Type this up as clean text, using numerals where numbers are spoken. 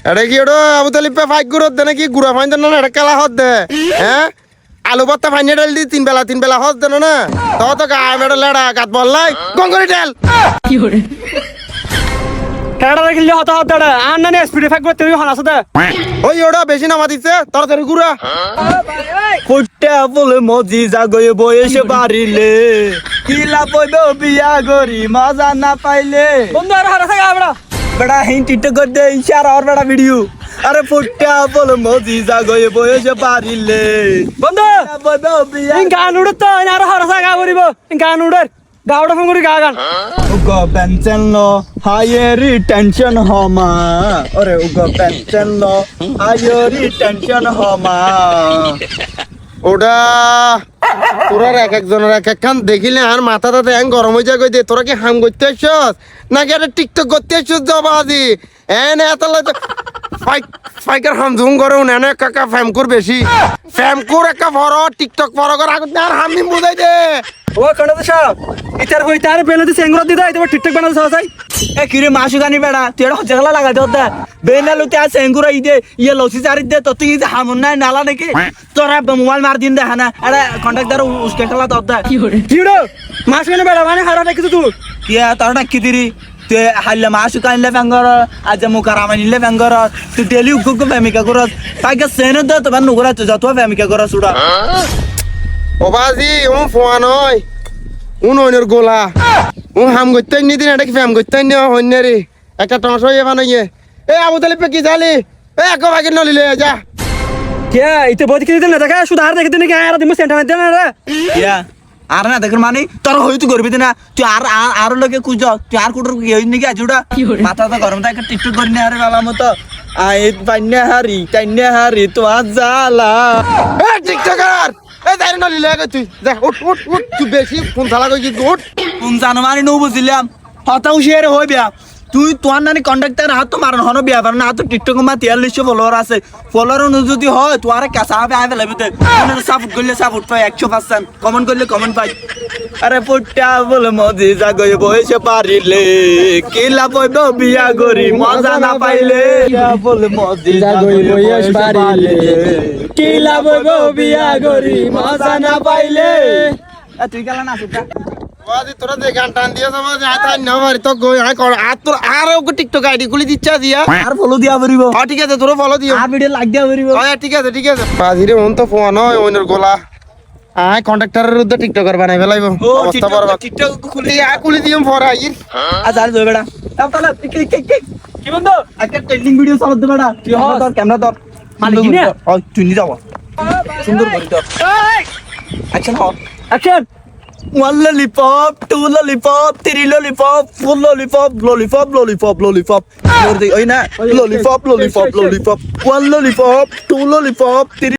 এটা কি ওটা আবু তালিপে ফাইক গুড়ত দে নাকি গুড়া ফাইন দেন না এটা কেলা হত দে হ্যাঁ আলু ভর্তা ফাইনে ডাল দি তিন বেলা হস দেন না তো গায়ে মেডা লেড়া গাত বললাই গঙ্গরি ডাল কি করে টাটা রাখলে হতা হতা আর না স্পিডে ফাইক করতে হন আছে দে ওই ওটা বেশি নামা দিছে তাড়াতাড়ি গুড়া ফুটে বলে মজি জাগয়ে বয়সে বাড়িলে কিলা পয়বে বিয়া গরি মজা না পাইলে বন্ধু আর হারা থাকা আমরা बड़ा हिं टिकटॉक कर दे इशारा और बड़ा वीडियो अरे फुट्टा बोल मोदी जागोए बोये पारिले বন্ধু গান উড়তো আর হারা থাকা করিব গান উড়ার গাওড়া ফঙ্গুরি গা গান उगो पेंशन लो हायरी टेंशन होमा अरे उगो पेंशन लो हायरी टेंशन होमा ওটা তোরা এক একজনের এক একখান দেখিলে আর মাথাটা দেন গরম হয়ে যায় দে তোরা কি হাম করতে আসছস নাকি একটা টিকটক করতে আসছস যাবা আজি এনে এত ফাইকার হাম ধুম করে এনে কাকা ফ্যামকুর বেশি ফ্যামকুর একটা বড় টিকটক বড় করে আগত আর হাম দিন বুঝাই দে ও কোন তো সব ইতার হই তার বেলতে সেঙ্গুরা দিদা এটা টিকটক বানাতে চাই ए किरे मासु गानी बेड़ा तेरा जगला लगा दे होता बेना लो त्या सेंगुरा इदे ये लौसी चारी दे तो ती हामुन्ना नाला देके तोरा मोबाइल मार दिन दे हना अरे कांटेक्टर उसके कला तो होता কি করে কিড়ো মাছ কেন বেড়া মানে হারা দেখিস তুই किया तोरा किदिरी ते हल्ला मासु कानले फंगर आज मुकारा मानिले फंगर तू डेली उगुगु फेमिका करस पाके सेनो दे तो बन उगरा तो जतो फेमिका करस उडा ও বাজি ও ফোয়া নয় উনর গোলা ও হাম করতে নি দিন এটা কি ফ্যাম করতে নি হইনে রে একটা টস হয়ে বানাইয়ে এ আবু তালিপে কি জালি এ এক ভাগে নলিলে যা কে ইতে বদি কি দিন না দেখা শুধু আর দেখতে নাকি আর দিমু সেন্টার দেন না রে किया आर ना देख मानी तोरा होई तू करबी ना तू आर लगे कुछ तू आर कुटर गेई नि के आजुडा माथा तो गरम ता टिकटॉक करने आरे वाला मत आय पान्या हारी तो आजाला এ টিকটকার এ দাইরে নলিলে গে তুই যা উঠ তুই বেশি ফোন চালা কই কি উঠ কোন জানো মানে নো বুঝিলাম হতাও শেয়ার হই বিয়া তুই তোর নানি কন্টাক্টার হাত তো মারন হনো বিয়া না তো টিকটক মা 4300 ফলোয়ার আছে ফলোয়ার নু যদি হয় তোর কাছে হবে আইবে লাগবে মনে সাপোর্ট করলে সাপোর্ট পাই 100% কমেন্ট করলে কমেন্ট পাই আরে পুট্টা বল মজি জাগয় বয়সে পারিলে কিলা বইব বিয়া গরি মজা না পাইলে বল মজি জাগয় বয়সে পারিলে কিলা বইব বিয়া গরি মজা না পাইলে তুই গেলা না সুতা বাজি তোরা যে গান টান দিয়া যাবা যে আই তাই না মারি তো গই আই কর আর তোর আর ওকে টিকটক আইডি গুলি দিচ্ছা দিয়া আর ফলো দিয়া পারিব হ্যাঁ ঠিক আছে তোরা ফলো দিও আর ভিডিও লাইক দিয়া পারিব হ্যাঁ ঠিক আছে বাজি রে ওন তো ফোন হয় ওনের গোলা আই কন্টাক্টরের উদ্দে টিকটকার বানাই ফেলাইব ও অবস্থা বরবাদ টিকটক খুলে আ কুলি দিম ফরা আইর আজার জয় বেড়া তাহলে কি বন্ধু একটা ট্রেন্ডিং ভিডিও চালাতে বেড়া তুই তোর ক্যামেরা ধর মালিক কিনে? ও তুই নি যাও সুন্দর করে ধর অ্যাকশন হ action One lollipop, two lollipop, three lollipop, four lollipop, lollipop. Lollipop, lollipop. One lollipop, two lollipop, three